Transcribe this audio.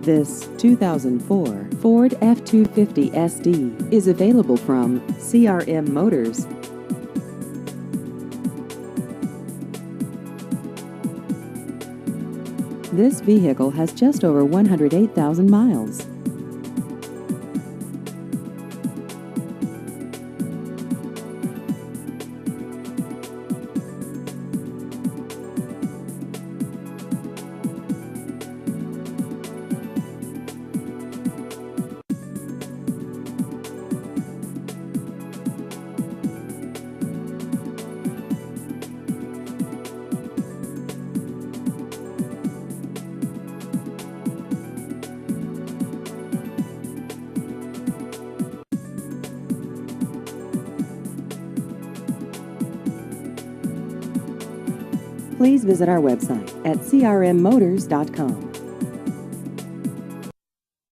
This 2004 Ford F-250 SD is available from CRM Motors. This vehicle has just over 108,000 miles. Please visit our website at crmmotors.com.